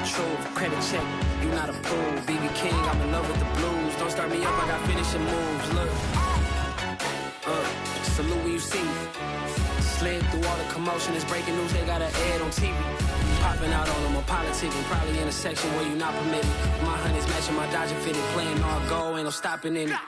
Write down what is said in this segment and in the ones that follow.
truth. Credit check, you not approved. BB King, I'm in love with the blues. Don't start me up, I got finishing moves. Look, salute when you see me. Slid through all the commotion, it's breaking news, they got an ad on TV. Popping out on them, I'm politicking. Probably in a section where you not permitted. My honey's matching my Dodger fitted. Playing all go, ain't no stopping in it.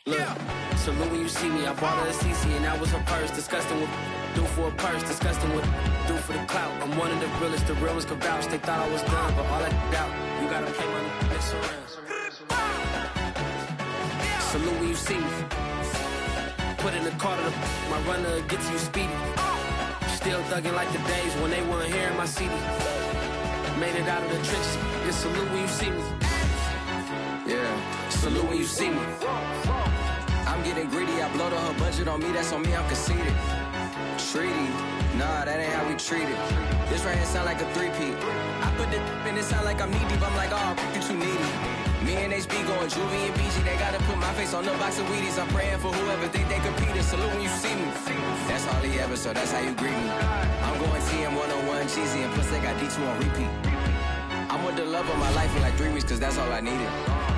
Look, salute when you see me. I bought her a CC and that was her purse. Disgusting what do for a purse. Disgusting what do for the clout. I'm one of the realest, the realest could vouch. They thought I was done, but all I doubt. You gotta pay money, mix around. Salute when you see me. Put in the car to my runner, get to you speedy. Still thugging like the days when they weren't here in my CD. Made it out of the trenches. Just salute when you see me. Yeah, salute when you see me. I'm getting greedy, I blow the whole budget on me, that's on me, I'm conceited. Treaty, nah, that ain't how we treat it. This right here sound like a three-peat. I put the in it sound like I'm knee-deep, I'm like, oh, you too needy. Me and HB going Juvie and BG, they gotta put my face on the box of Wheaties. I'm praying for whoever think they competed. Salute when you see me. That's all he ever, so that's how you greet me. I'm going TM 101 cheesy, and plus they got D2 on repeat. I'm with the love of my life for like 3 weeks, cause that's all I needed.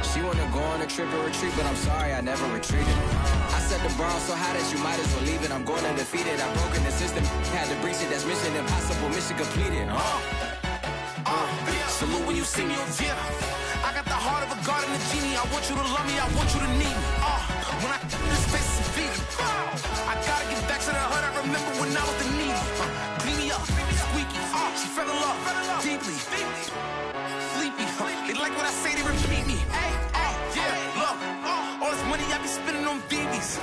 She wanna go on a trip and retreat, but I'm sorry, I never retreated. I set the bar so high that you might as well leave it. I'm going undefeated, I've broken the system, had to breach it, that's mission impossible, mission completed. Salute when you see me, yeah. I got the heart of a god and a genie. I want you to love me, I want you to need me. When I this face is feeding, I gotta get back to the hood. I remember when I was the needy. Clean me up, squeaky. She fell in love deeply. Sleepy. They like what I say, they repeat me. Yeah, look, all this money I be spending on BBs.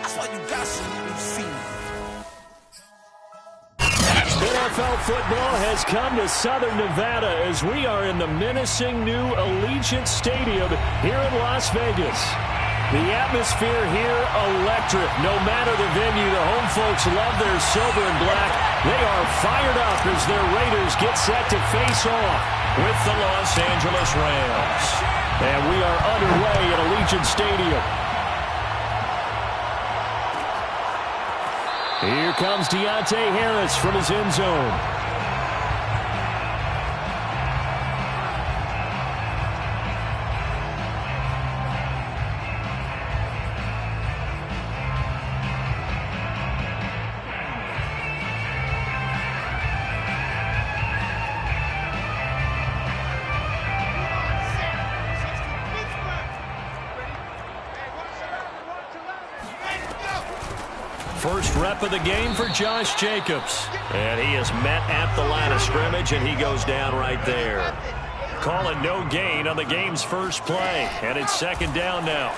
That's why you got some when you see me. NFL football has come to Southern Nevada as we are in the menacing new Allegiant Stadium here in Las Vegas. The atmosphere here electric. No matter the venue, the home folks love their silver and black. They are fired up as their Raiders get set to face off with the Los Angeles Rams. And we are underway at Allegiant Stadium. Here comes Deontay Harris from his end zone. First rep of the game for Josh Jacobs. And he is met at the line of scrimmage, and he goes down right there. Call it no gain on the game's first play. And it's second down now.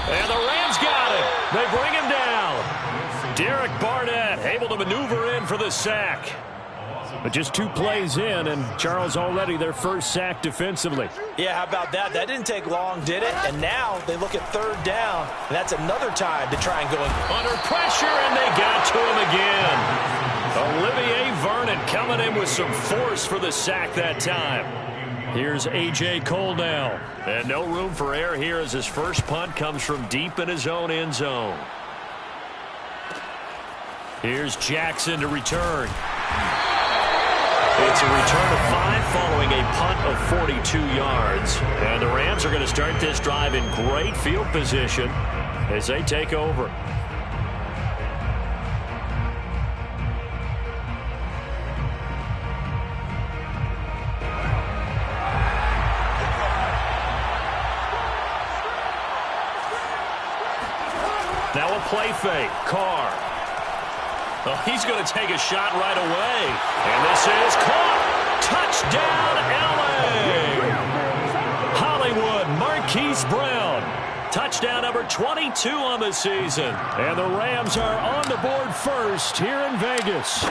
And the Rams got him. They bring him down. Derek Barnett able to maneuver in for the sack. But just 2 plays in, and Charles already their first sack defensively. Yeah, how about that? That didn't take long, did it? And now they look at third down, and that's another time to try and go in. Under pressure, and they got to him again. Olivier Vernon coming in with some force for the sack that time. Here's A.J. Cole now. And no room for error here as his first punt comes from deep in his own end zone. Here's Jackson to return. It's a return of 5 following a punt of 42 yards. And the Rams are going to start this drive in great field position as they take over. Now a play fake. Carr. Oh, he's going to take a shot right away. And this is caught. Touchdown, L.A. Hollywood, Marquise Brown. Touchdown number 22 on the season. And the Rams are on the board first here in Vegas.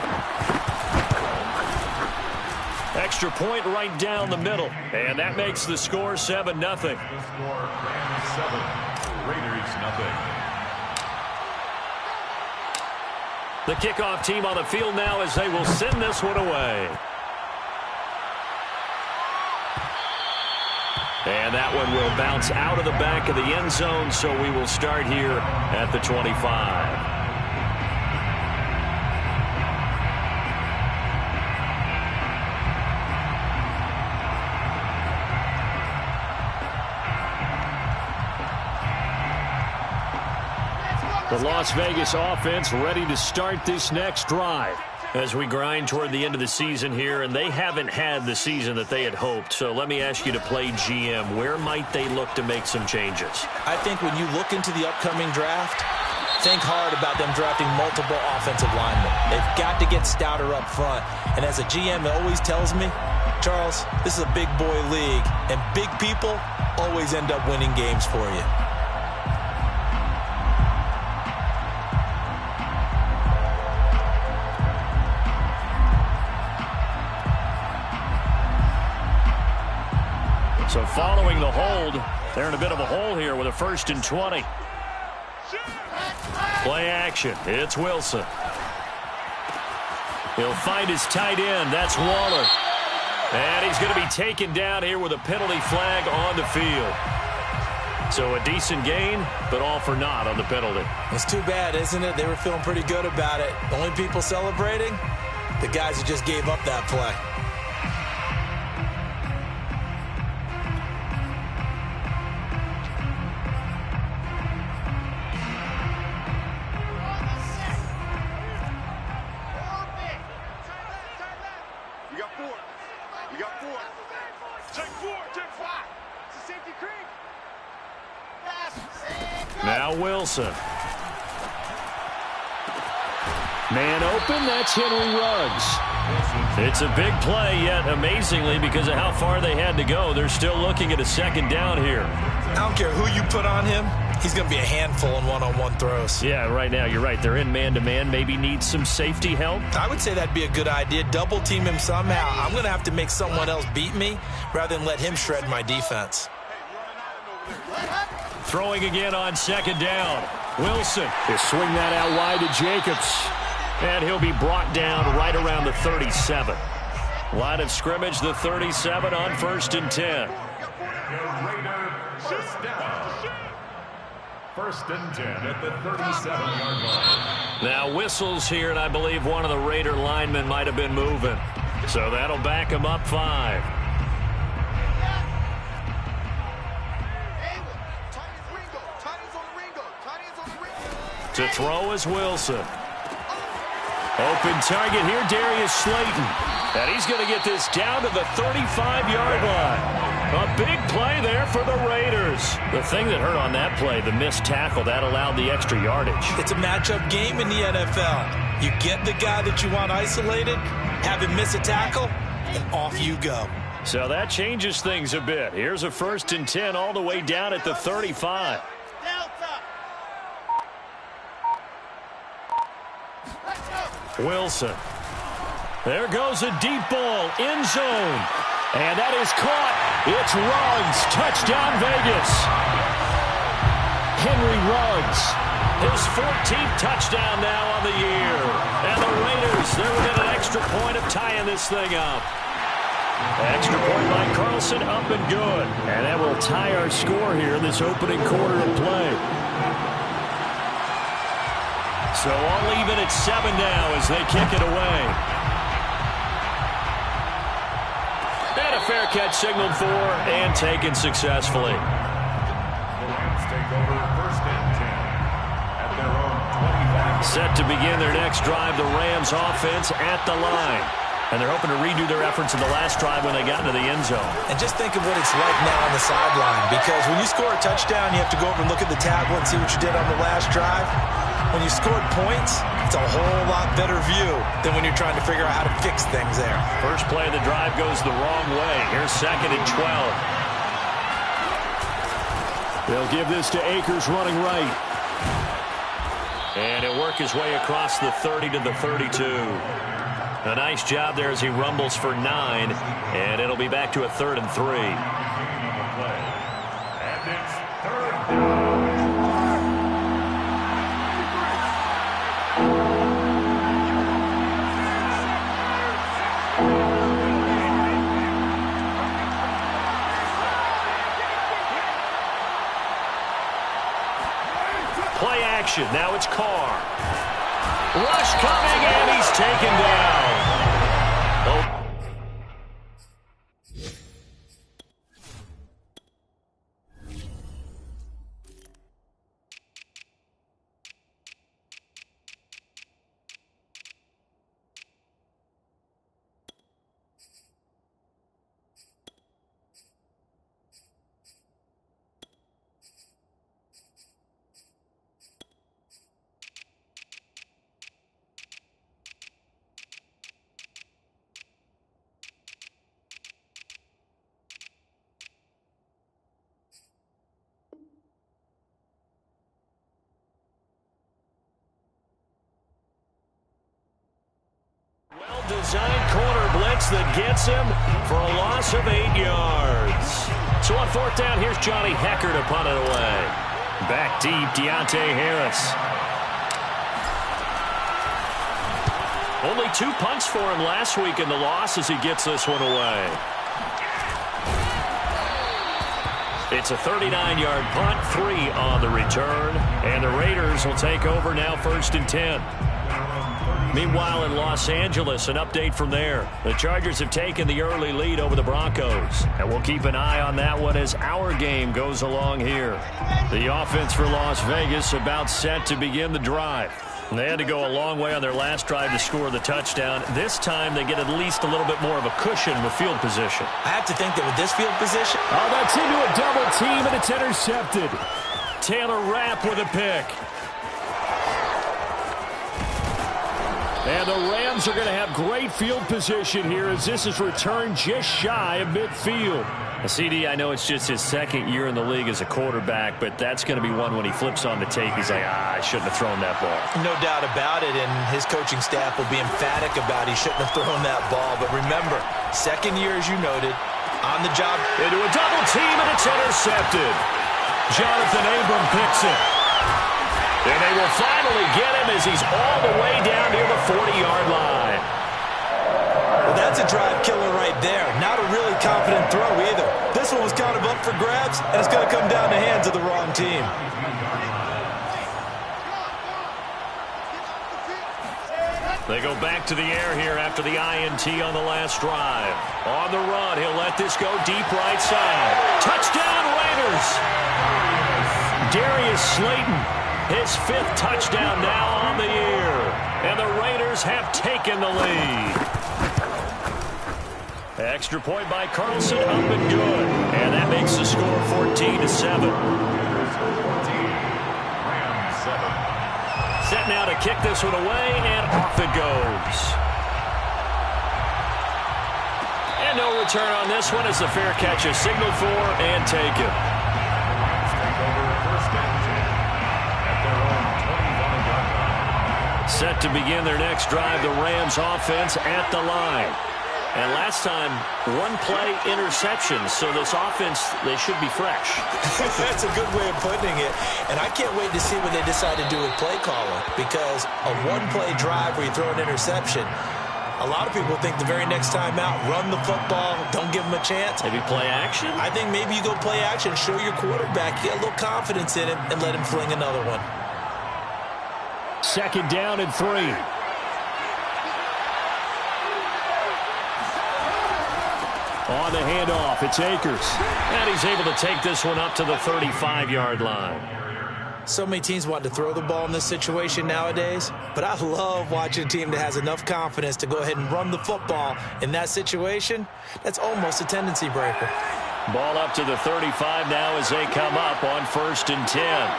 Extra point right down the middle. And that makes the score 7-0. Rams 7, Raiders nothing. The kickoff team on the field now as they will send this one away. And that one will bounce out of the back of the end zone, so we will start here at the 25. The Las Vegas offense ready to start this next drive as we grind toward the end of the season here, and they haven't had the season that they had hoped. So let me ask you to play GM. Where might they look to make some changes? I think when you look into the upcoming draft, think hard about them drafting multiple offensive linemen. They've got to get stouter up front. And as a GM, it always tells me, Charles, this is a big boy league, and big people always end up winning games for you. So following the hold, they're in a bit of a hole here with a 1st and 20. Play action. It's Wilson. He'll find his tight end. That's Waller. And he's going to be taken down here with a penalty flag on the field. So a decent gain, but all for naught on the penalty. It's too bad, isn't it? They were feeling pretty good about it. The only people celebrating, the guys who just gave up that play. Now Wilson. Man open, that's Henry Ruggs. It's a big play, yet amazingly, because of how far they had to go, they're still looking at a 2nd down here. I don't care who you put on him, he's going to be a handful in one-on-one throws. Yeah, right now, you're right. They're in man-to-man, maybe need some safety help. I would say that'd be a good idea. Double team him somehow. I'm going to have to make someone else beat me rather than let him shred my defense. Throwing again on 2nd down. Wilson. He'll swing that out wide to Jacobs. And he'll be brought down right around the 37. Line of scrimmage, the 37 on 1st and 10. First and 10 at the 37-yard line. Now whistles here, and I believe one of the Raider linemen might have been moving. So that'll back him up 5. To throw is Wilson. Open target here, Darius Slayton. And he's going to get this down to the 35-yard line. A big play there for the Raiders. The thing that hurt on that play, the missed tackle, that allowed the extra yardage. It's a matchup game in the NFL. You get the guy that you want isolated, have him miss a tackle, and off you go. So that changes things a bit. Here's a 1st and 10 all the way down at the 35. Wilson. There goes a deep ball, end zone. And that is caught. It's Ruggs. Touchdown, Vegas. Henry Ruggs. His 14th touchdown now on the year. And the Raiders, they're within an extra point of tying this thing up. Extra point by Carlson, up and good. And that will tie our score here in this opening quarter of play. So all even at 7 now as they kick it away. And a fair catch signaled for and taken successfully. The Rams take over 1st and 10 at their own 25. Set to begin their next drive, the Rams offense at the line. And they're hoping to redo their efforts in the last drive when they got into the end zone. And just think of what it's like now on the sideline, because when you score a touchdown, you have to go over and look at the tablet and see what you did on the last drive. When you scored points, it's a whole lot better view than when you're trying to figure out how to fix things there. First play of the drive goes the wrong way. Here's 2nd and 12. They'll give this to Akers running right. And he'll work his way across the 30 to the 32. A nice job there as he rumbles for 9. And it'll be back to a 3rd and 3. And it's 3rd down. Play action. Now it's Carr. Rush coming, and he's taken down. Oh. Design corner blitz that gets him for a loss of 8 yards. So on fourth down, here's Johnny Hecker to punt it away. Back deep, Deontay Harris. Only 2 punts for him last week in the loss as he gets this one away. It's a 39-yard punt, 3 on the return, and the Raiders will take over now 1st and 10. Meanwhile, in Los Angeles, an update from there. The Chargers have taken the early lead over the Broncos, and we'll keep an eye on that one as our game goes along here. The offense for Las Vegas about set to begin the drive. They had to go a long way on their last drive to score the touchdown. This time, they get at least a little bit more of a cushion with field position. I have to think that with this field position... Oh, that's into a double team, and it's intercepted. Taylor Rapp with a pick. And the Rams are going to have great field position here as this is returned just shy of midfield. CD, I know it's just his 2nd year in the league as a quarterback, but that's going to be one when he flips on the tape. He's like, I shouldn't have thrown that ball. No doubt about it, and his coaching staff will be emphatic about he shouldn't have thrown that ball. But remember, 2nd year, as you noted, on the job. Into a double team, and it's intercepted. Jonathan Abram picks it. And they will finally get him as he's all the way down near the 40-yard line. Well, that's a drive killer right there. Not a really confident throw either. This one was kind of up for grabs, and it's going to come down the hands of the wrong team. They go back to the air here after the INT on the last drive. On the run, he'll let this go deep right side. Touchdown, Raiders! Darius Slayton, his 5th touchdown now on the year. And the Raiders have taken the lead. Extra point by Carlson, up and good. And that makes the score 14-7. Set now to kick this one away, and off it goes. And no return on this one as the fair catch is signaled for and taken. Set to begin their next drive, the Rams offense at the line. And last time, 1-play interception, so this offense, they should be fresh. That's a good way of putting it. And I can't wait to see what they decide to do with play calling, because a 1-play drive where you throw an interception, a lot of people think the very next time out, run the football, don't give them a chance. Maybe play action? I think maybe you go play action, show your quarterback, get a little confidence in him, and let him fling another one. 2nd down and 3. On the handoff, it's Akers. And he's able to take this one up to the 35-yard line. So many teams want to throw the ball in this situation nowadays, but I love watching a team that has enough confidence to go ahead and run the football in that situation. That's almost a tendency breaker. Ball up to the 35 now as they come up on 1st and 10.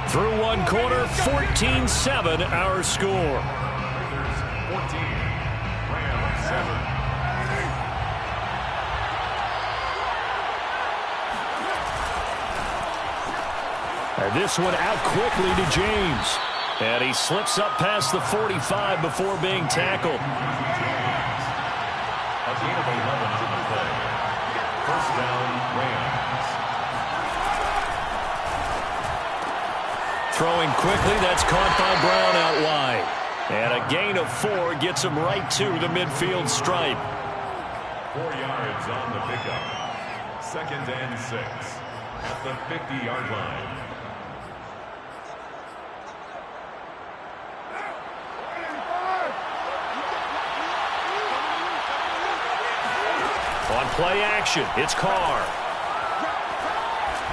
Through one quarter, 14-7 our score. 14, Rams 7. And this one out quickly to James. And he slips up past the 45 before being tackled. A gain of 11 to the play. 1st down, Rams. Throwing quickly, that's caught by Brown out wide. And a gain of 4 gets him right to the midfield stripe. 4 yards on the pickup. 2nd and 6 at the 50-yard line. On play action, it's Carr.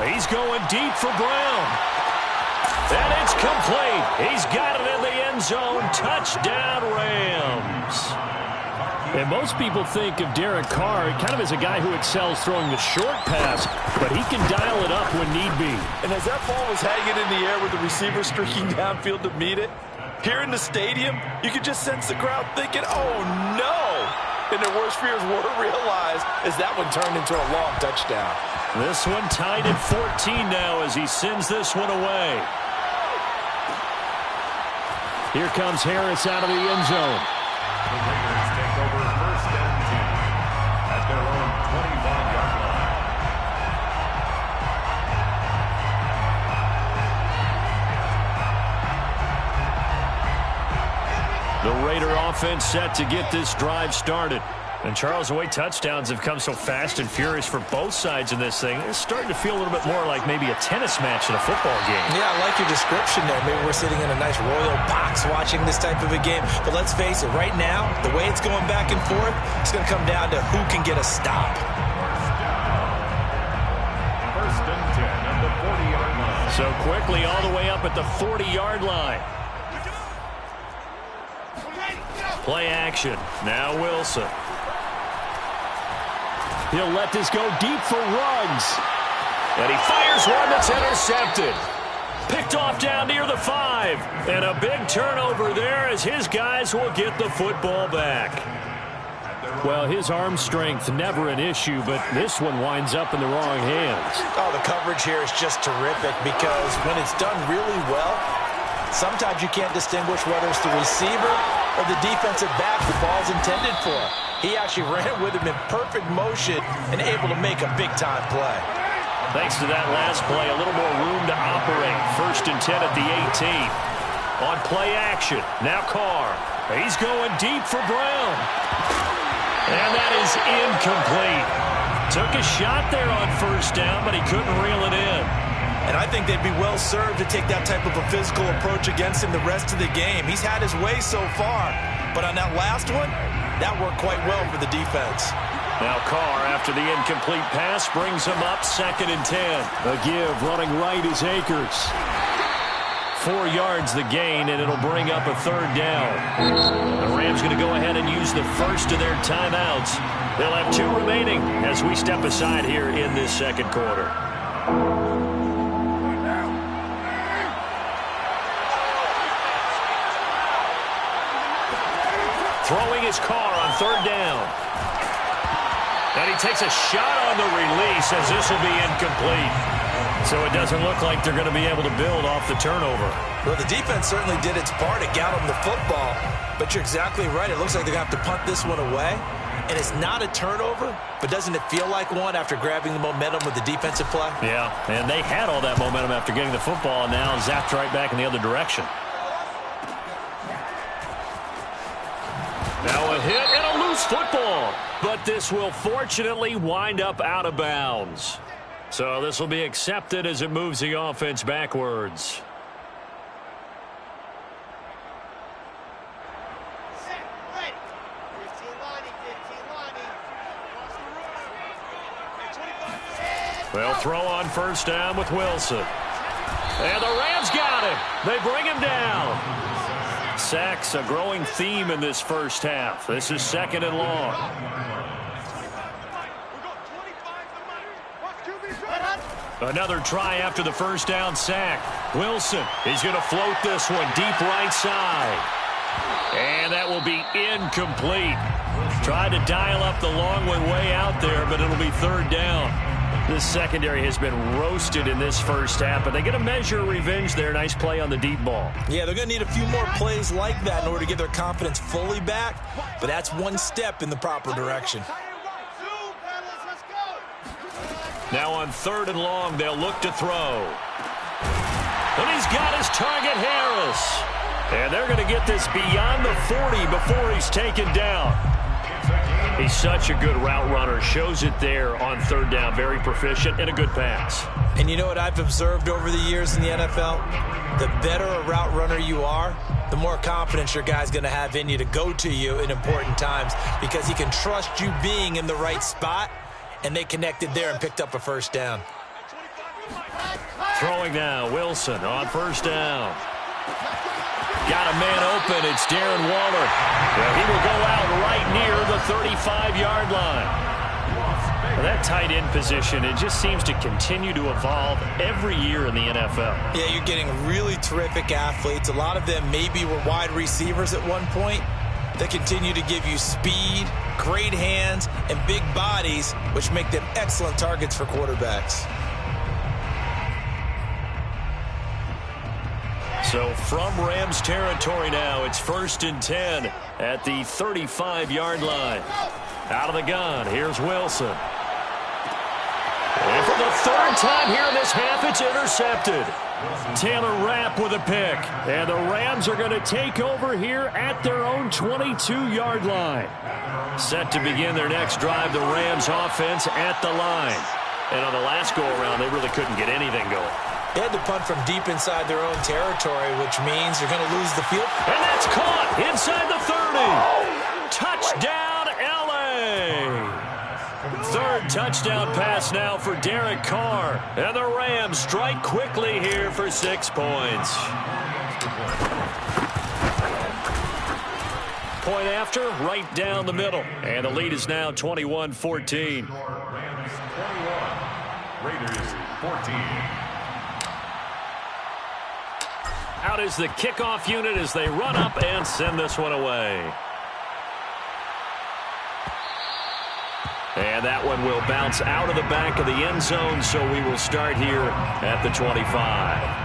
He's going deep for Brown. And it's complete. He's got it in the end zone. Touchdown, Rams. And most people think of Derek Carr kind of as a guy who excels throwing the short pass, but he can dial it up when need be. And as that ball was hanging in the air with the receiver streaking downfield to meet it, Here in the stadium, you can just sense the crowd thinking, oh, no. And their worst fears were realized as that one turned into a long touchdown. This one tied at 14 now as he sends this one away. Here comes Harris out of the end zone. The Raiders take over first and 10 at their own 25-yard line. The Raider offense set to get this drive started. And Charles, the way touchdowns have come so fast and furious for both sides in this thing, it's starting to feel a little bit more like maybe a tennis match in a football game. Yeah, I like your description there. Maybe we're sitting in a nice royal box watching this type of a game. But let's face it, right now, the way it's going back and forth, it's going to come down to who can get a stop. First and 10 at the 40-yard line. So quickly all the way up at the 40-yard line. Play action. Now Wilson. He'll let this go deep for Ruggs. And he fires one that's intercepted. Picked off down near the 5. And a big turnover there as his guys will get the football back. Well, his arm strength never an issue, but this one winds up in the wrong hands. Oh, the coverage here is just terrific because when it's done really well, sometimes you can't distinguish whether it's the receiver or the defensive back the ball's intended for. He actually ran with him in perfect motion and able to make a big-time play. Thanks to that last play, a little more room to operate. First and 10 at the 18. On play action, now Carr. He's going deep for Brown. And that is incomplete. Took a shot there on first down, but he couldn't reel it in. And I think they'd be well served to take that type of a physical approach against him the rest of the game. He's had his way so far, but on that last one, that worked quite well for the defense. Now Carr, after the incomplete pass, brings him up second and 10. A give, running right is Akers. 4 yards the gain, and it'll bring up a third down. The Rams going to go ahead and use the first of their timeouts. They'll have 2 remaining as we step aside here in this second quarter. Throwing his Carr on third down. And he takes a shot on the release as this will be incomplete. So it doesn't look like they're going to be able to build off the turnover. Well, the defense certainly did its part to get them the football. But you're exactly right. It looks like they're going to have to punt this one away. And it's not a turnover, but doesn't it feel like one after grabbing the momentum with the defensive play? Yeah, and they had all that momentum after getting the football and now zapped right back in the other direction. Now a hit and a loose football. But this will fortunately wind up out of bounds. So this will be accepted as it moves the offense backwards. They'll throw on first down with Wilson. And the Rams got him. They bring him down. Sacks, a growing theme in this first half. This is second and long. Another try after the first down sack. Wilson is going to float this one deep right side. And that will be incomplete. Tried to dial up the long one way out there, but it'll be third down. This secondary has been roasted in this first half, but they get a measure of revenge there. Nice play on the deep ball. Yeah, they're going to need a few more plays like that in order to get their confidence fully back, but that's one step in the proper direction. Now on third and long, they'll look to throw. And he's got his target, Harris. And they're going to get this beyond the 40 before he's taken down. He's such a good route runner. Shows it there on third down. Very proficient and a good pass. And you know what I've observed over the years in the NFL? The better a route runner you are, the more confidence your guy's going to have in you to go to you in important times because he can trust you being in the right spot, and they connected there and picked up a first down. Throwing now, Wilson on first down. Got a man open. It's Darren Waller. Well, he will go out right near the 35-yard line. Well, that tight end position, it just seems to continue to evolve every year in the NFL. Yeah, you're getting really terrific athletes. A lot of them maybe were wide receivers at one point. They continue to give you speed, great hands, and big bodies, which make them excellent targets for quarterbacks. So from Rams territory now, it's 1st and 10 at the 35-yard line. Out of the gun, here's Wilson. And for the 3rd time here in this half, it's intercepted. Taylor Rapp with a pick. And the Rams are going to take over here at their own 22-yard line. Set to begin their next drive, the Rams offense at the line. And on the last go-around, they really couldn't get anything going. They had to punt from deep inside their own territory, which means you're going to lose the field. And that's caught inside the 30. Touchdown, L.A. 3rd touchdown pass now for Derek Carr. And the Rams strike quickly here for 6 points. Point after, right down the middle. And the lead is now 21-14. Rams 21, Raiders 14. Out is the kickoff unit as they run up and send this one away. And that one will bounce out of the back of the end zone, so we will start here at the 25.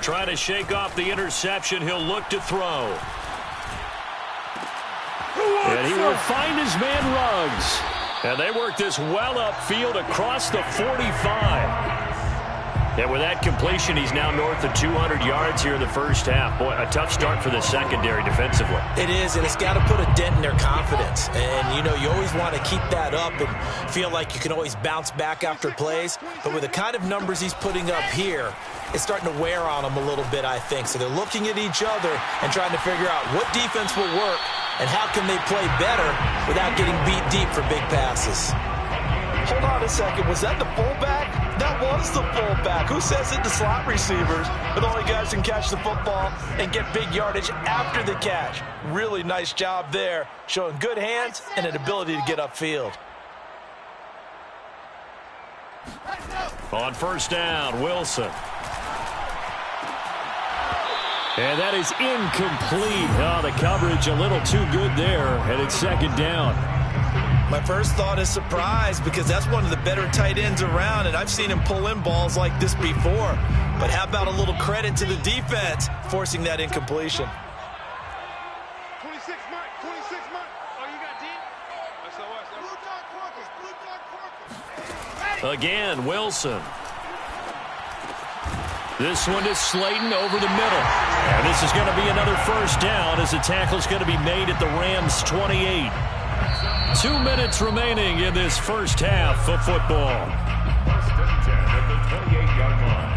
Trying to shake off the interception. He'll look to throw. And he will find his man Ruggs. And they work this well upfield across the 45. And with that completion, he's now north of 200 yards here in the first half. Boy, a tough start for the secondary defensively. It is, and it's got to put a dent in their confidence. And, you know, you always want to keep that up and feel like you can always bounce back after plays. But with the kind of numbers he's putting up here, it's starting to wear on them a little bit, I think. So they're looking at each other and trying to figure out what defense will work and how can they play better without getting beat deep for big passes. Hold on a second. Was that the fullback? That was the fullback. Who says it? The slot receivers are the only guys who can catch the football and get big yardage after the catch. Really nice job there, showing good hands and an ability to get upfield. On 1st down, Wilson. And that is incomplete. Oh, the coverage a little too good there, and it's 2nd down. My first thought is surprise because that's one of the better tight ends around, and I've seen him pull in balls like this before. But how about a little credit to the defense forcing that incompletion? 26 Mike, 26 Mike. Oh, you got D? SOS. Blue dog Corpus. Again, Wilson. This one is Slayton over the middle. And this is going to be another 1st down as the tackle is going to be made at the Rams' 28. 2 minutes remaining in this first half of football. 1st and 10 at the 28-yard line.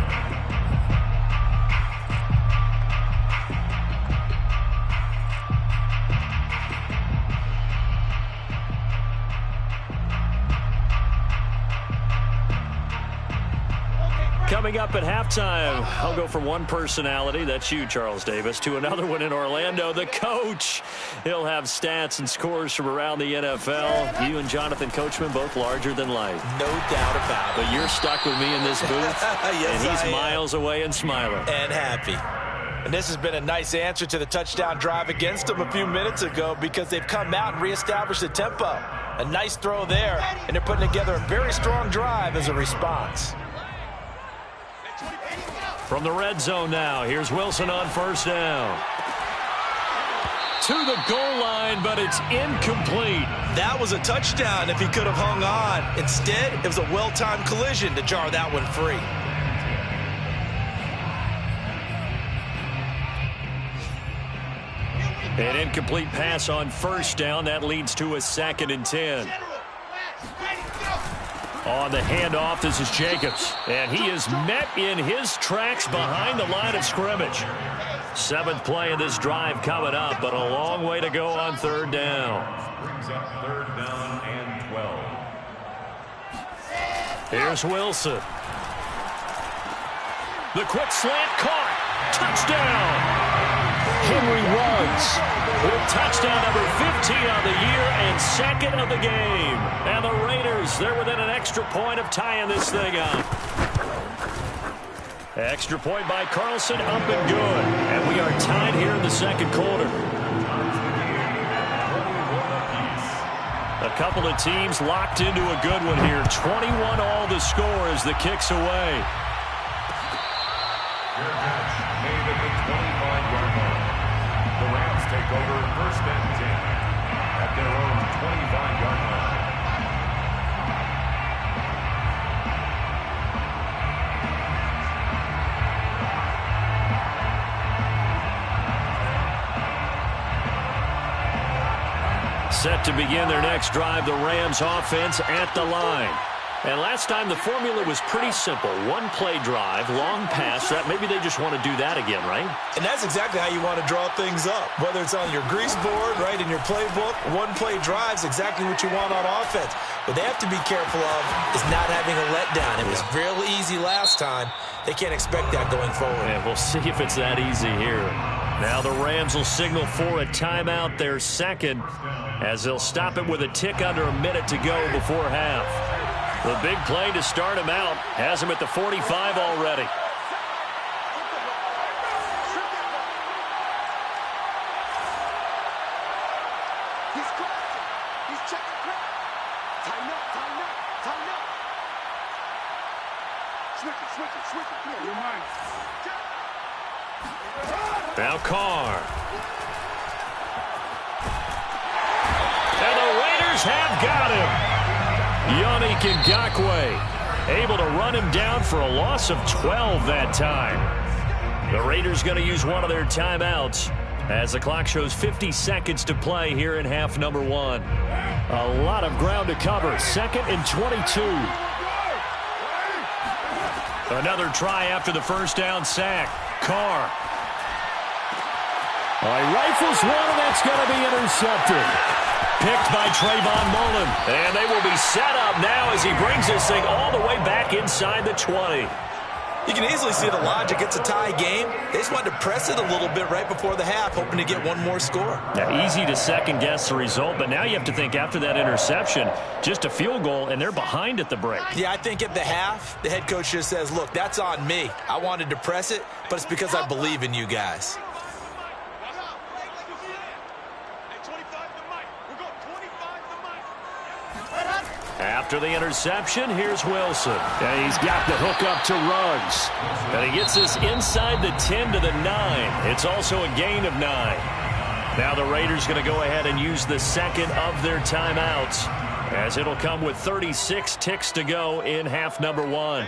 Coming up at halftime, I'll go from one personality, that's you, Charles Davis, to another one in Orlando, the coach. He'll have stats and scores from around the NFL. You and Jonathan Coachman, both larger than life. No doubt about it. But you're stuck with me in this booth, yes, and he's miles away and smiling. And happy. And this has been a nice answer to the touchdown drive against them a few minutes ago because they've come out and reestablished the tempo. A nice throw there, and they're putting together a very strong drive as a response. From the red zone now, here's Wilson on 1st down. To the goal line, but it's incomplete. That was a touchdown if he could have hung on. Instead, it was a well-timed collision to jar that one free. An incomplete pass on 1st down. That leads to a 2nd and 10. On the handoff, this is Jacobs. And he is met in his tracks behind the line of scrimmage. Seventh play of this drive coming up, but a long way to go on third down. Brings up third down and 12. Here's Wilson. The quick slant caught. Touchdown. Henry Ruggs with touchdown number 15 on the year and second of the game. And the Raiders, they're within an extra point of tying this thing up. Extra point by Carlson, up and good. And we are tied here in the second quarter. A couple of teams locked into a good one here. 21 all the score as the kick's away. Made at the 25-yard line. The Rams take over first and 10 at their own 25-yard line. Set to begin their next drive, the Rams offense at the line. And last time the formula was pretty simple. One play drive, long pass. That maybe they just want to do that again, right? And that's exactly how you want to draw things up. Whether it's on your grease board, right, in your playbook, one play drive is exactly what you want on offense. What they have to be careful of is not having a letdown. It was real easy last time. They can't expect that going forward. And we'll see if it's that easy here. Now the Rams will signal for a timeout, their second, as they'll stop it with a tick under a minute to go before half. The big play to start him out has him at the 45 already. He's crossing. He's checking quick. Tighten up, tighten up, tighten up. Switch it. Come on, you're mine. Now Carr. And the Raiders have got him. Yannick Ngakoue able to run him down for a loss of 12 that time. The Raiders going to use one of their timeouts as the clock shows 50 seconds to play here in half number one. A lot of ground to cover. Second and 22. Another try after the first down sack. Carr. He rifles one, and that's going to be intercepted. Picked by Trayvon Mullen. And they will be set up now as he brings this thing all the way back inside the 20. You can easily see the logic. It's a tie game. They just wanted to press it a little bit right before the half, hoping to get one more score. Now, easy to second-guess the result, but now you have to think after that interception, just a field goal, and they're behind at the break. Yeah, I think at the half, the head coach just says, look, that's on me. I wanted to press it, but it's because I believe in you guys. After the interception, here's Wilson. And he's got the hook up to Ruggs. And he gets this inside the 10 to the 9. It's also a gain of 9. Now the Raiders going to go ahead and use the second of their timeouts, as it'll come with 36 ticks to go in half number one.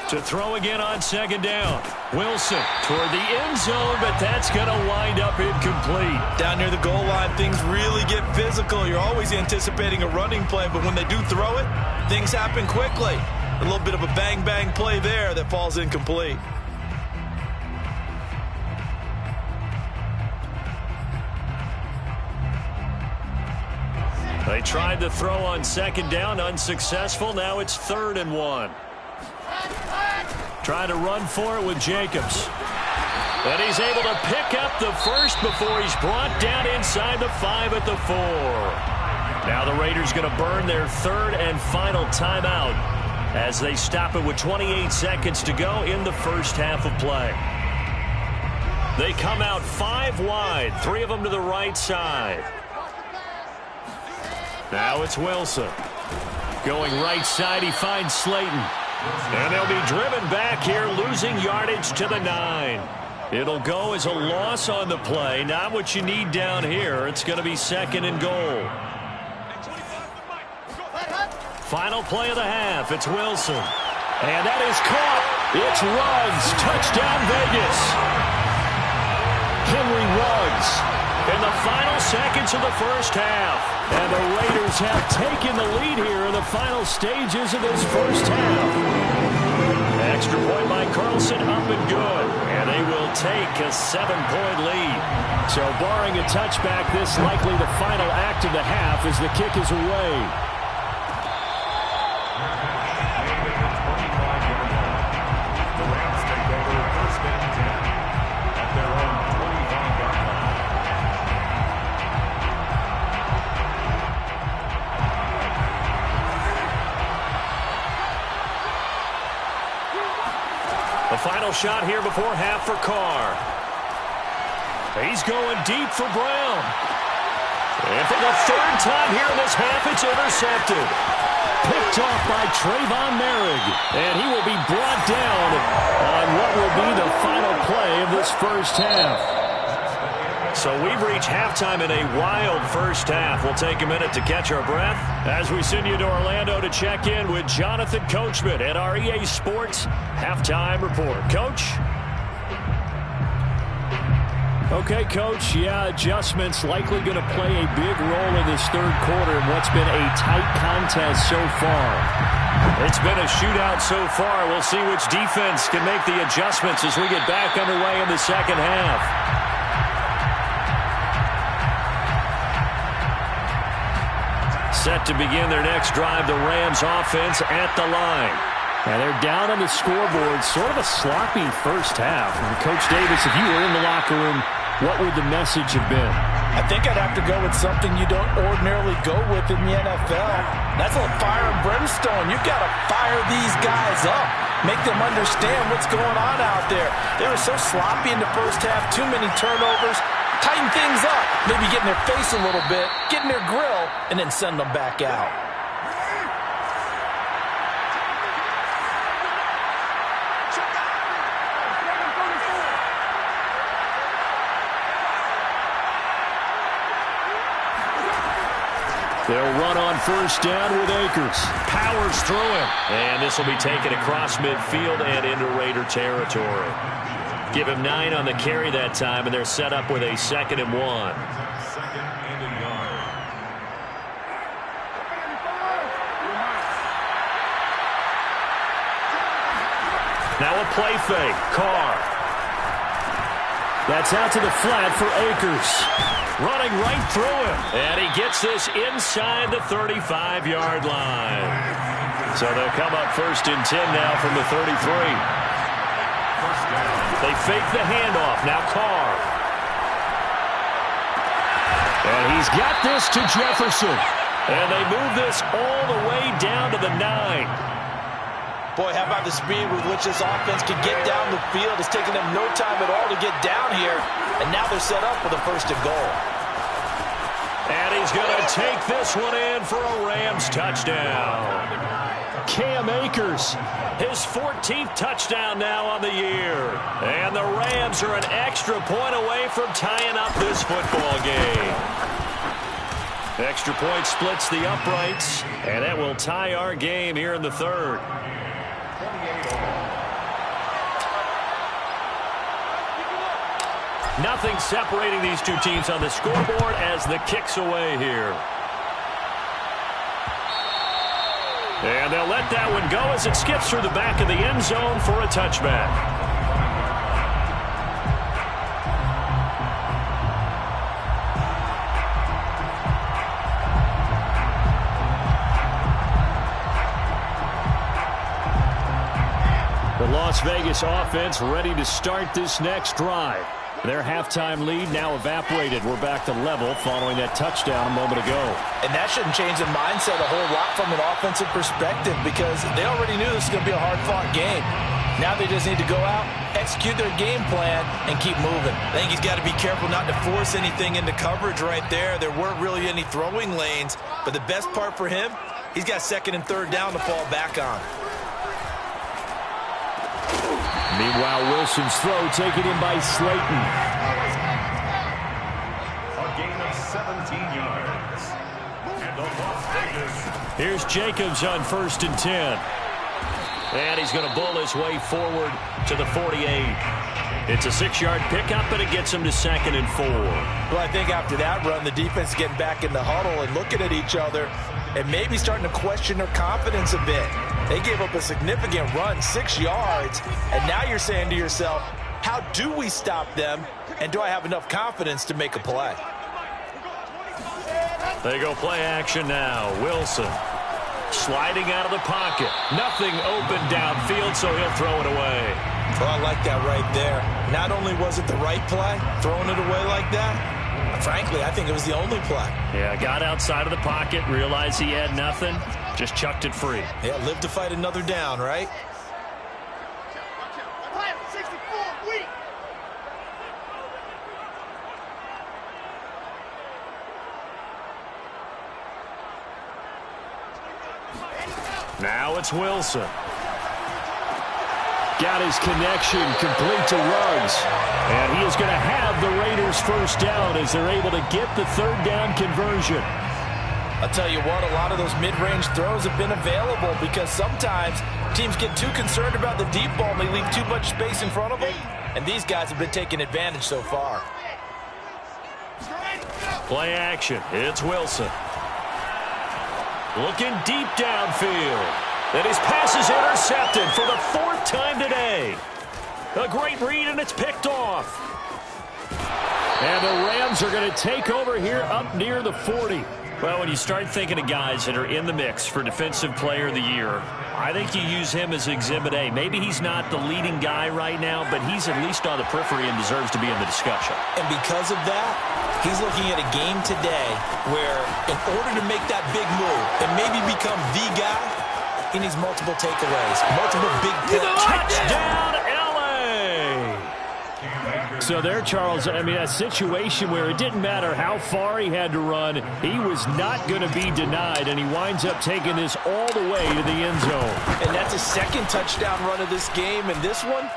To throw again on second down. Wilson toward the end zone, but that's going to wind up incomplete. Down near the goal line, things really get physical. You're always anticipating a running play, but when they do throw it, things happen quickly. A little bit of a bang-bang play there that falls incomplete. They tried to throw on second down, unsuccessful. Now it's 3rd and 1. Trying to run for it with Jacobs. But he's able to pick up the first before he's brought down inside the 5 at the 4. Now the Raiders going to burn their 3rd and final timeout as they stop it with 28 seconds to go in the first half of play. They come out 5 wide, 3 of them to the right side. Now it's Wilson. Going right side, he finds Slayton. And they'll be driven back here, losing yardage to the 9. It'll go as a loss on the play. Not what you need down here. It's going to be 2nd and goal. Final play of the half. It's Wilson. And that is caught. It's Ruggs. Touchdown, Vegas. Henry Ruggs in the final seconds of the first half. And the Raiders have taken the lead here in the final stages of this first half. Extra point by Carlson, up and good. And they will take a 7-point lead. So barring a touchback, this likely the final act of the half as the kick is away. The final shot here before half for Carr. He's going deep for Brown. And for the third time here in this half, it's intercepted. Picked off by Trayvon Merrick. And he will be brought down on what will be the final play of this first half. So we've reached halftime in a wild first half. We'll take a minute to catch our breath as we send you to Orlando to check in with Jonathan Coachman at our EA Sports Halftime Report. Coach? Okay, Coach. Yeah, adjustments likely going to play a big role in this third quarter in what's been a tight contest so far. It's been a shootout so far. We'll see which defense can make the adjustments as we get back underway in the second half. Set to begin their next drive, the Rams offense at the line. And they're down on the scoreboard, sort of a sloppy first half. And Coach Davis, if you were in the locker room, what would the message have been? I think I'd have to go with something you don't ordinarily go with in the NFL. That's a fire and brimstone. You've got to fire these guys up. Make them understand what's going on out there. They were so sloppy in the first half, too many turnovers. Tighten things up, maybe get in their face a little bit, get in their grill, and then send them back out. They'll run on first down with Akers. Powers through him. And this will be taken across midfield and into Raider territory. Give him 9 on the carry that time, and they're set up with a 2nd and 1. Now a play fake. Carr. That's out to the flat for Akers. Running right through him. And he gets this inside the 35-yard line. So they'll come up 1st and 10 now from the 33. They fake the handoff. Now Carr. And he's got this to Jefferson. And they move this all the way down to the 9. Boy, how about the speed with which this offense can get down the field? It's taken them no time at all to get down here. And now they're set up for the 1st and goal. And he's going to take this one in for a Rams touchdown. Cam Akers, his 14th touchdown now on the year. And the Rams are an extra point away from tying up this football game. Extra point splits the uprights, and that will tie our game here in the third. Nothing separating these two teams on the scoreboard as the kick's away here. And they'll let that one go as it skips through the back of the end zone for a touchback. The Las Vegas offense ready to start this next drive. Their halftime lead now evaporated. We're back to level following that touchdown a moment ago. And that shouldn't change the mindset a whole lot from an offensive perspective because they already knew this was going to be a hard-fought game. Now they just need to go out, execute their game plan, and keep moving. I think he's got to be careful not to force anything into coverage right there. There weren't really any throwing lanes, but the best part for him, he's got 2nd and 3rd down to fall back on. Meanwhile, Wilson's throw taken in by Slayton. A gain of 17 yards. And the Las Vegas. Here's Jacobs on 1st and 10. And he's going to bull his way forward to the 48. It's a 6-yard pickup, and it gets him to 2nd and 4. Well, I think after that run, the defense is getting back in the huddle and looking at each other. and maybe starting to question their confidence a bit. They gave up a significant run, 6 yards, and now you're saying to yourself, how do we stop them, and do I have enough confidence to make a play? They go play action now. Wilson sliding out of the pocket. Nothing open downfield, so he'll throw it away. Well, I like that right there. Not only was it the right play, throwing it away like that, frankly, I think it was the only play. Yeah, got outside of the pocket, realized he had nothing, just chucked it free. Yeah, live to fight another down, right? Now it's Wilson. Got his connection complete to Ruggs. And he is going to have the Raiders first down as they're able to get the third down conversion. I'll tell you what, a lot of those mid-range throws have been available because sometimes teams get too concerned about the deep ball and they leave too much space in front of them. And these guys have been taking advantage so far. Play action. It's Wilson. Looking deep downfield. And his pass is intercepted for the 4th time today. A great read, and it's picked off. And the Rams are going to take over here up near the 40. Well, when you start thinking of guys that are in the mix for Defensive Player of the Year, I think you use him as Exhibit A. Maybe he's not the leading guy right now, but he's at least on the periphery and deserves to be in the discussion. And because of that, he's looking at a game today where in order to make that big move and maybe become the guy, he needs multiple takeaways, multiple big plays. Touchdown, L.A. So there, Charles, I mean, a situation where it didn't matter how far he had to run, he was not going to be denied, and he winds up taking this all the way to the end zone. And that's his 2nd touchdown run of this game, and this one,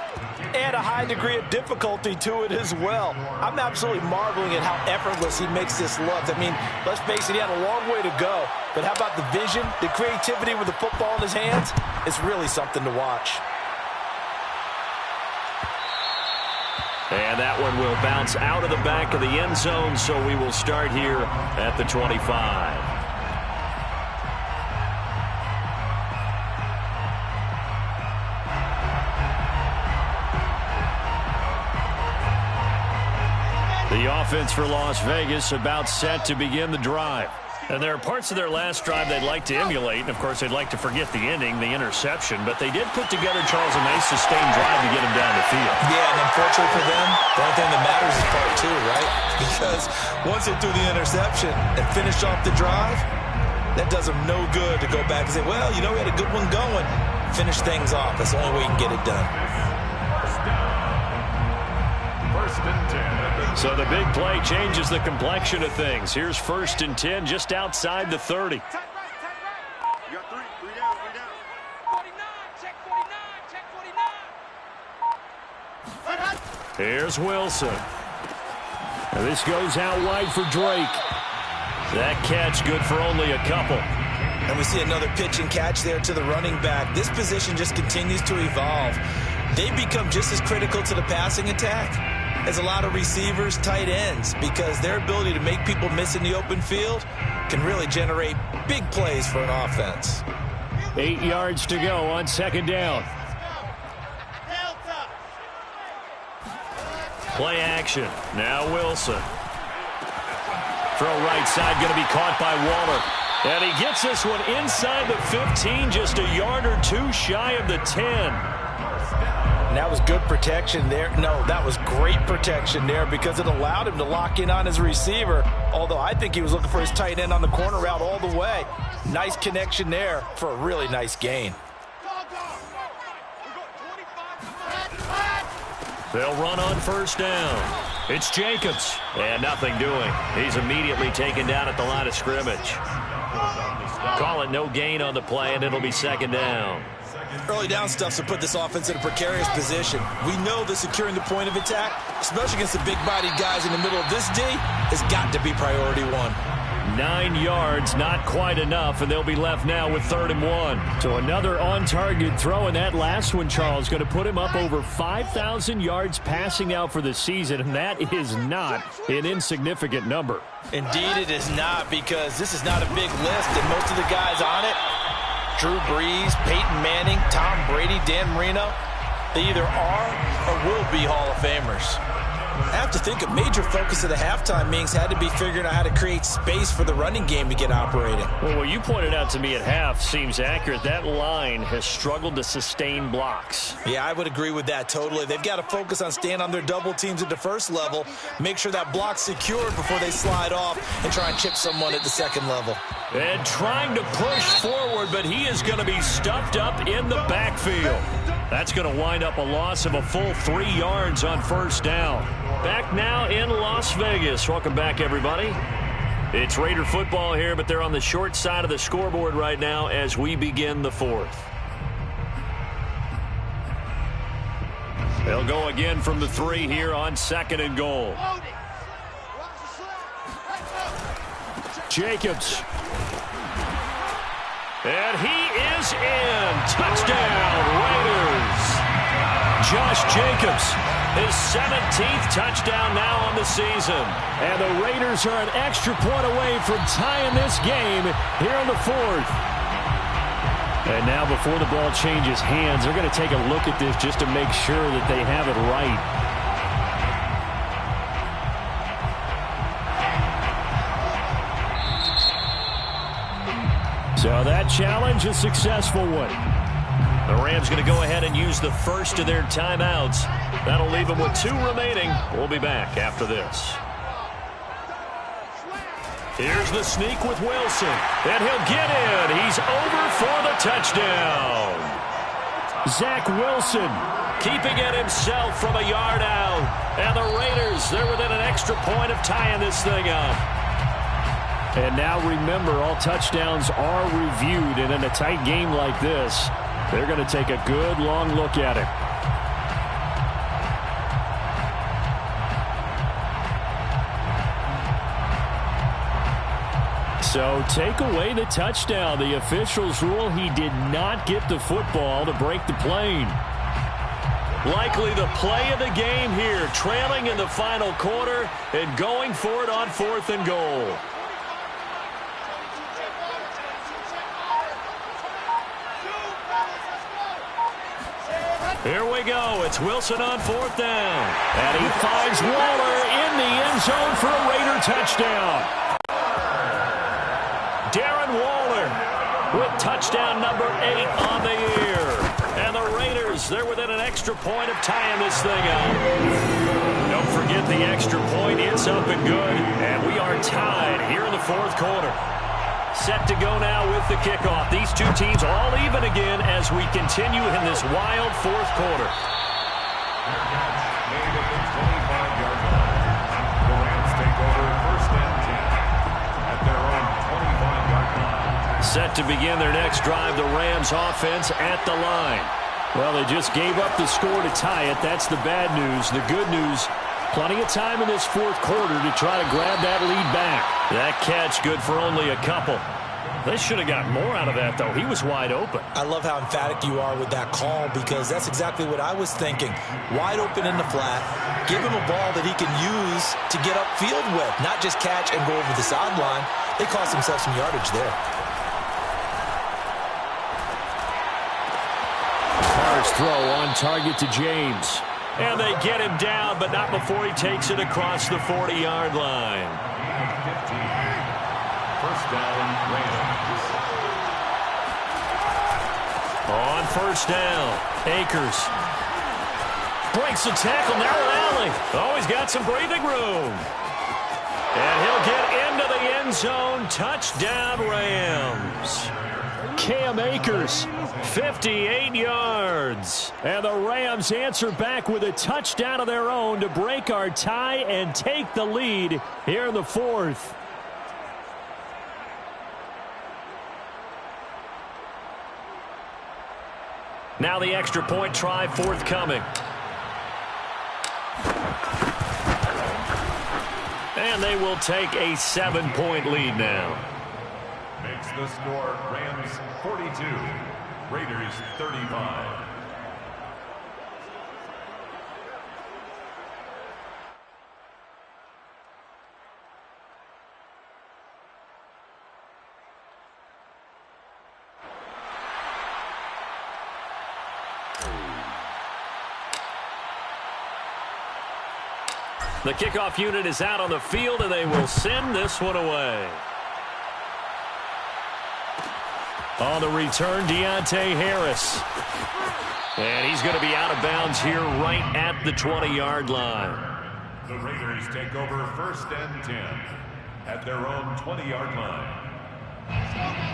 and a high degree of difficulty to it as well. I'm absolutely marveling at how effortless he makes this look. I mean, let's face it, he had a long way to go. But how about the vision, the creativity with the football in his hands? It's really something to watch. And that one will bounce out of the back of the end zone, so we will start here at the 25. The offense for Las Vegas about set to begin the drive. And there are parts of their last drive they'd like to emulate. And, of course, they'd like to forget the ending, the interception. But they did put together, Charles, a nice sustained drive to get them down the field. Yeah, and unfortunately for them, the only thing that matters is part 2, right? Because once they threw the interception and finished off the drive, that does them no good to go back and say, well, you know, we had a good one going. Finish things off. That's the only way you can get it done. First and 10. So the big play changes the complexion of things. Here's 1st and 10 just outside the 30. You got 3 down. 49, check 49, check 49. Here's Wilson. And this goes out wide for Drake. That catch good for only a couple. And we see another pitch and catch there to the running back. This position just continues to evolve. They become just as critical to the passing attack as a lot of receivers, tight ends, because their ability to make people miss in the open field can really generate big plays for an offense. 8 yards to go on 2nd down. Play action. Now Wilson. Throw right side, going to be caught by Waller. And he gets this one inside the 15, just a yard or 2 shy of the 10. And that was good protection there. No, that was great protection there because it allowed him to lock in on his receiver, although I think he was looking for his tight end on the corner route all the way. Nice connection there for a really nice gain. They'll run on 1st down. It's Jacobs, and nothing doing. He's immediately taken down at the line of scrimmage. Call it no gain on the play, and it'll be 2nd down. Early down stuff to put this offense in a precarious position. We know that securing the point of attack, especially against the big-bodied guys in the middle of this D, has got to be priority 1. 9 yards, not quite enough, and they'll be left now with 3rd and 1. So another on-target throw, and that last one, Charles, going to put him up over 5,000 yards passing out for the season, and that is not an insignificant number. Indeed it is not, because this is not a big list, and most of the guys on it, Drew Brees, Peyton Manning, Tom Brady, Dan Marino, they either are or will be Hall of Famers. I have to think a major focus of the halftime meetings had to be figuring out how to create space for the running game to get operating. Well, what you pointed out to me at half seems accurate. That line has struggled to sustain blocks. Yeah, I would agree with that totally. They've got to focus on staying on their double teams at the first level, make sure that block's secured before they slide off and try and chip someone at the second level. And trying to push forward, but he is going to be stuffed up in the backfield. That's going to wind up a loss of a full 3 yards on 1st down. Back now in Las Vegas. Welcome back, everybody. It's Raider football here, but they're on the short side of the scoreboard right now as we begin the 4th. They'll go again from the 3 here on 2nd and goal. Jacobs. And he is in. Touchdown, Raiders. Josh Jacobs, his 17th touchdown now on the season. And the Raiders are an extra point away from tying this game here in the 4th. And now before the ball changes hands, they're going to take a look at this just to make sure that they have it right. So that challenge, a successful one. The Rams going to go ahead and use the first of their timeouts. That'll leave them with 2 remaining. We'll be back after this. Here's the sneak with Wilson. And he'll get in. He's over for the touchdown. Zach Wilson keeping it himself from a yard out. And the Raiders, they're within an extra point of tying this thing up. And now remember, all touchdowns are reviewed, and in a tight game like this, they're going to take a good long look at it. So take away the touchdown. The officials rule he did not get the football to break the plane. Likely the play of the game here, trailing in the final quarter and going for it on 4th and goal. Here we go. It's Wilson on 4th down. And he finds Waller in the end zone for a Raider touchdown. Darren Waller with touchdown number 8 on the year. And the Raiders, they're within an extra point of tying this thing up. Don't forget the extra point. It's up and good. And we are tied here in the 4th quarter. Set to go now with the kickoff. These 2 teams all even again as we continue in this wild 4th quarter. Made at the 25-yard line. The Rams take over 1st and 10 at their own 25-yard line. Set to begin their next drive, the Rams offense at the line. Well, they just gave up the score to tie it. That's the bad news. The good news, plenty of time in this 4th quarter to try to grab that lead back. That catch good for only a couple. They should have got more out of that, though. He was wide open. I love how emphatic you are with that call, because that's exactly what I was thinking. Wide open in the flat. Give him a ball that he can use to get upfield with, not just catch and go over the sideline. They cost themselves some yardage there. Carr's throw on target to James. And they get him down, but not before he takes it across the 40-yard line. 15. 1st down, Rams. On 1st down, Akers breaks the tackle, narrow alley. Oh, he's got some breathing room. And he'll get into the end zone. Touchdown, Rams. Cam Akers, 58 yards. And the Rams answer back with a touchdown of their own to break our tie and take the lead here in the 4th. Now the extra point try forthcoming. And they will take a 7-point lead now. Makes the score Rams 42, Raiders 35. The kickoff unit is out on the field, and they will send this one away. On the return, Deontay Harris. And he's going to be out of bounds here right at the 20-yard line. The Raiders take over 1st and 10 at their own 20-yard line.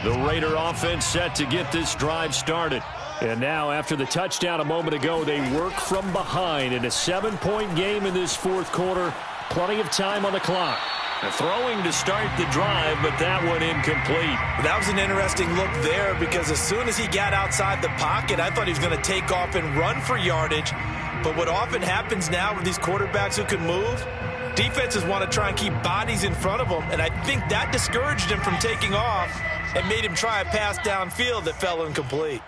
The Raider offense set to get this drive started. And now, after the touchdown a moment ago, they work from behind in a 7-point game in this fourth quarter. Plenty of time on the clock. Throwing to start the drive, but that one incomplete. That was an interesting look there because as soon as he got outside the pocket, I thought he was going to take off and run for yardage. But what often happens now with these quarterbacks who can move, defenses want to try and keep bodies in front of them, and I think that discouraged him from taking off and made him try a pass downfield that fell incomplete.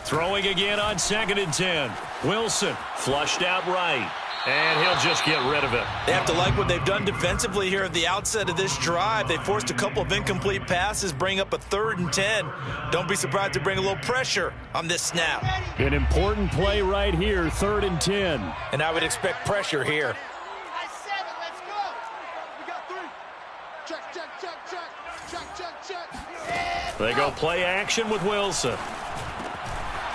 Throwing again on 2nd and 10. Wilson flushed out right. And he'll just get rid of it. They have to like what they've done defensively here at the outset of this drive. They forced a couple of incomplete passes, bring up a 3rd and 10. Don't be surprised to bring a little pressure on this snap. An important play right here, 3rd and 10. And I would expect pressure here. Let's go. We got 3. Check. They go play action with Wilson.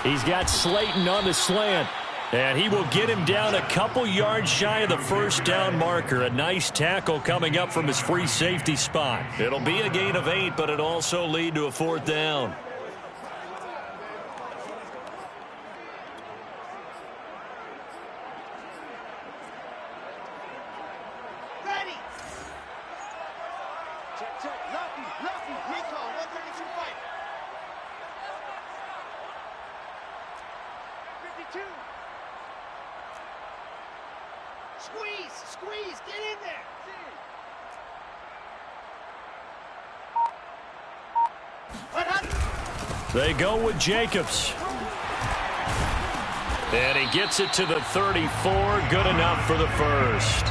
He's got Slayton on the slant. And he will get him down a couple yards shy of the first down marker. A nice tackle coming up from his free safety spot. It'll be a gain of 8, but it'll also lead to a 4th down. Ready. Check. Lucky. Recall. 132 fight. 52. Squeeze, get in there. They go with Jacobs. And he gets it to the 34. Good enough for the first.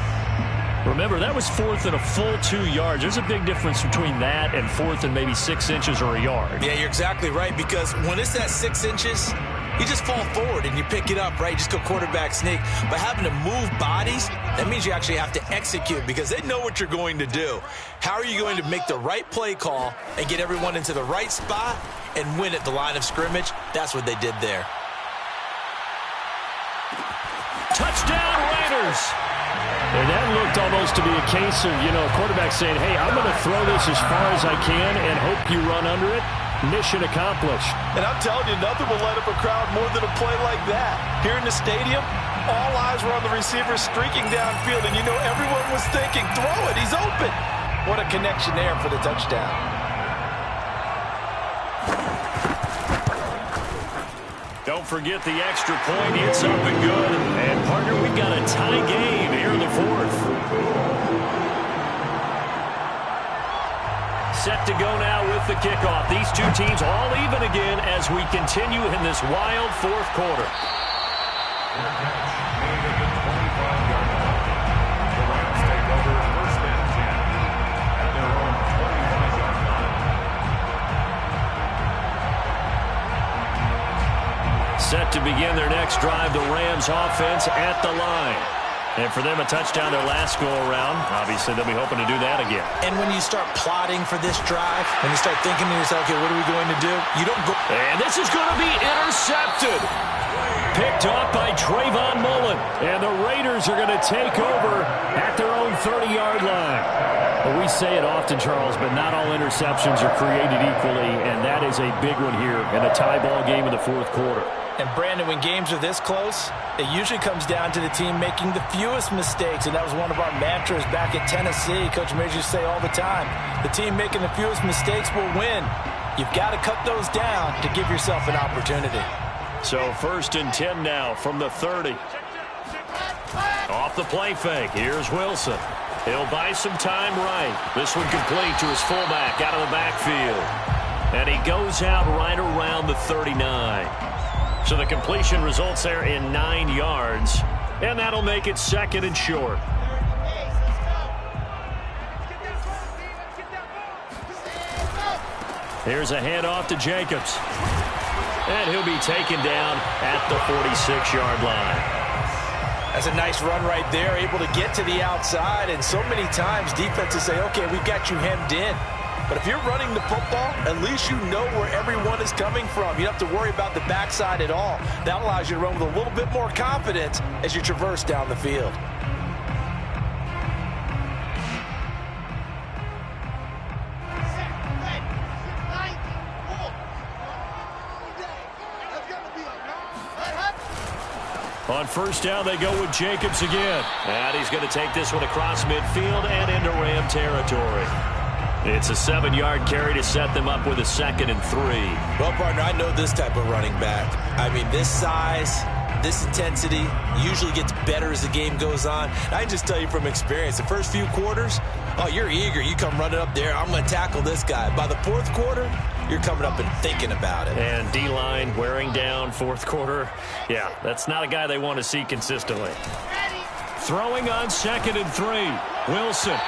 Remember, that was 4th and a full 2 yards. There's a big difference between that and 4th and maybe 6 inches or a yard. Yeah, you're exactly right, because when it's that 6 inches, you just fall forward and you pick it up, right? You just go quarterback sneak. But having to move bodies, that means you actually have to execute because they know what you're going to do. How are you going to make the right play call and get everyone into the right spot and win at the line of scrimmage? That's what they did there. Touchdown, Raiders! And that looked almost to be a case of, a quarterback saying, hey, I'm going to throw this as far as I can and hope you run under it. Mission accomplished. And I'm telling you, nothing will light up a crowd more than a play like that. Here in the stadium, all eyes were on the receiver streaking downfield, and everyone was thinking, throw it, he's open. What a connection there for the touchdown. Don't forget the extra point. It's up and good. And, partner, we've got a tie game here in the 4th. Set to go now with the kickoff. These two teams all even again as we continue in this wild 4th quarter. Set to begin their next drive, the Rams offense at the line. And for them, a touchdown their last go-around. Obviously, they'll be hoping to do that again. And when you start plotting for this drive, when you start thinking to yourself, okay, what are we going to do? You don't go. And this is going to be intercepted. Picked off by Trayvon Mullen. And the Raiders are going to take over at their own 30-yard line. Well, we say it often, Charles, but not all interceptions are created equally, and that is a big one here in a tie ball game in the 4th quarter. And, Brandon, when games are this close, it usually comes down to the team making the fewest mistakes, and that was one of our mantras back at Tennessee. Coach Major used to say all the time, the team making the fewest mistakes will win. You've got to cut those down to give yourself an opportunity. So 1st and 10 now from the 30. Off the play fake. Here's Wilson. He'll buy some time right. This one complete to his fullback out of the backfield. And he goes out right around the 39. So the completion results there in 9 yards. And that'll make it 2nd and short. Here's a handoff to Jacobs. And he'll be taken down at the 46-yard line. That's a nice run right there, able to get to the outside. And so many times defenses say, okay, we've got you hemmed in. But if you're running the football, at least you know where everyone is coming from. You don't have to worry about the backside at all. That allows you to run with a little bit more confidence as you traverse down the field. On 1st down, they go with Jacobs again. And he's going to take this one across midfield and into Ram territory. It's a 7-yard carry to set them up with a 2nd and 3. Well, partner, I know this type of running back. I mean, this size, this intensity usually gets better as the game goes on. I just tell you from experience, the first few quarters, oh, you're eager. You come running up there, I'm going to tackle this guy. By the 4th quarter, you're coming up and thinking about it. And D-line wearing down 4th quarter. Yeah, that's not a guy they want to see consistently. Throwing on 2nd and 3. Wilson.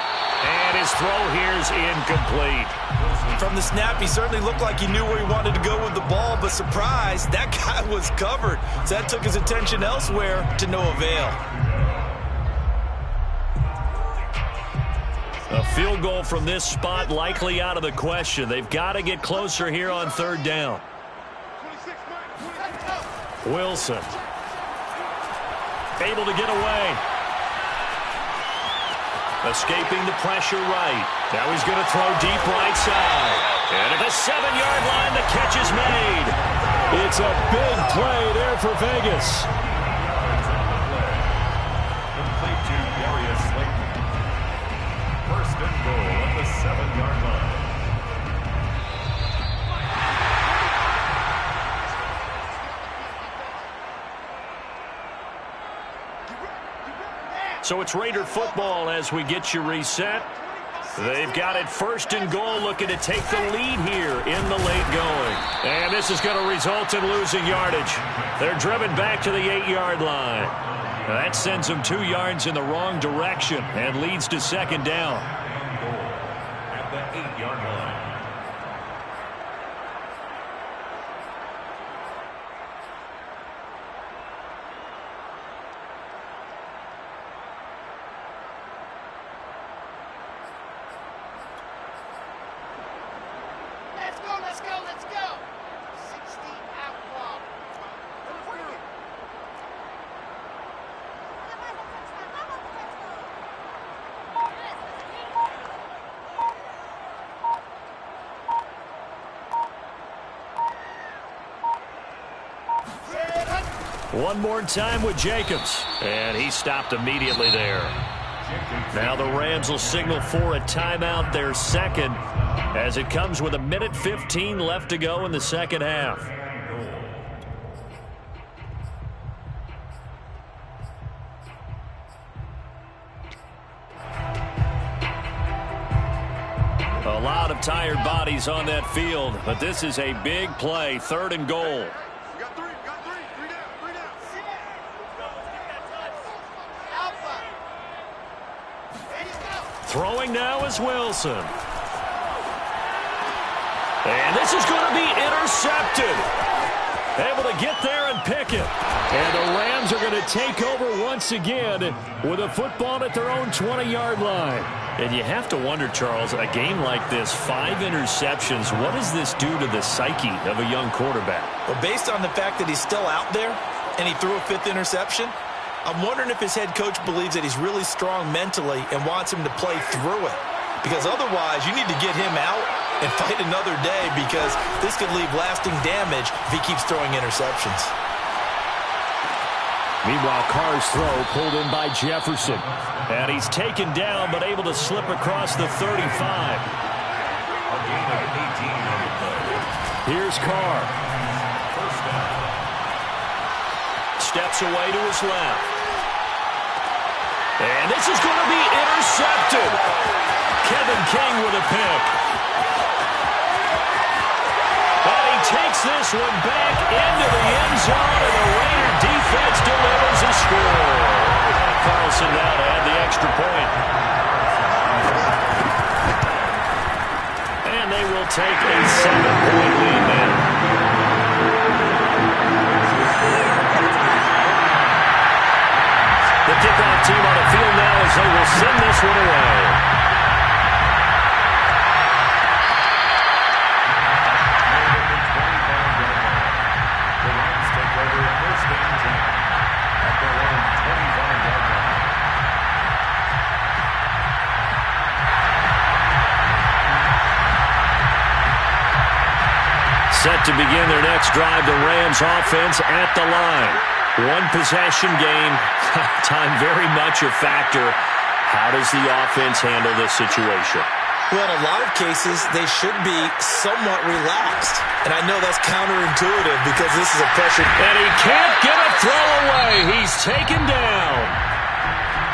And his throw here's incomplete. From the snap, he certainly looked like he knew where he wanted to go with the ball, but surprise, that guy was covered. So that took his attention elsewhere to no avail. A field goal from this spot likely out of the question. They've got to get closer here on 3rd down. Wilson. Able to get away. Escaping the pressure right. Now he's going to throw deep right side. And at the 7-yard line, the catch is made. It's a big play there for Vegas. Complete to Darius Slayton. 1st and goal at the 7-yard line. So it's Raider football as we get you reset. They've got it 1st and goal, looking to take the lead here in the late going. And this is going to result in losing yardage. They're driven back to the 8-yard line. That sends them 2 yards in the wrong direction and leads to 2nd down. At the 8-yard line. Let's go. 16 out ball. One more time with Jacobs. And he stopped immediately there. Now the Rams will signal for a timeout, their 2nd, as it comes with 1:15 left to go in the 2nd half. A lot of tired bodies on that field, but this is a big play, 3rd and goal. Throwing now is Wilson. And this is going to be intercepted. Able to get there and pick it. And the Rams are going to take over once again with a football at their own 20-yard line. And you have to wonder, Charles, a game like this, 5 interceptions, what does this do to the psyche of a young quarterback? Well, based on the fact that he's still out there and he threw a 5th interception, I'm wondering if his head coach believes that he's really strong mentally and wants him to play through it. Because otherwise, you need to get him out and fight another day, because this could leave lasting damage if he keeps throwing interceptions. Meanwhile, Carr's throw pulled in by Jefferson. And he's taken down but able to slip across the 35. A gain of 18 on the play. Here's Carr. First down. Steps away to his left. And this is going to be intercepted. Kevin King with a pick. And he takes this one back into the end zone, and the Raider defense delivers a score. Carlson now to add the extra point. And they will take a 7-point lead now. The kickoff team on the field now as they will send this one away. The Rams take over first and 10 at their own 25-yard line. Set to begin their next drive, the Rams offense at the line. One possession game, time very much a factor. How does the offense handle this situation? Well, in a lot of cases, they should be somewhat relaxed. And I know that's counterintuitive because this is a pressure. And he can't get a throw away. He's taken down.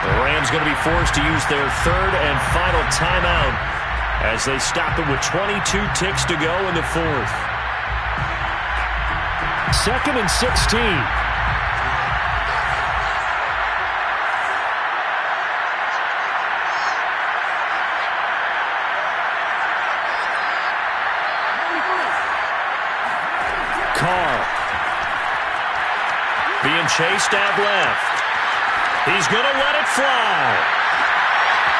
The Rams going to be forced to use their third and final timeout as they stop it with 22 ticks to go in the fourth. 2nd and 16. Carr being chased out left. He's going to let it fly.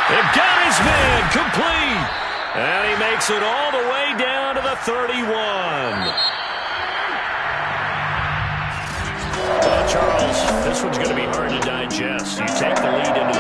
They've got his man complete. And he makes it all the way down to the 31. Charles, this one's going to be hard to digest. You take the lead into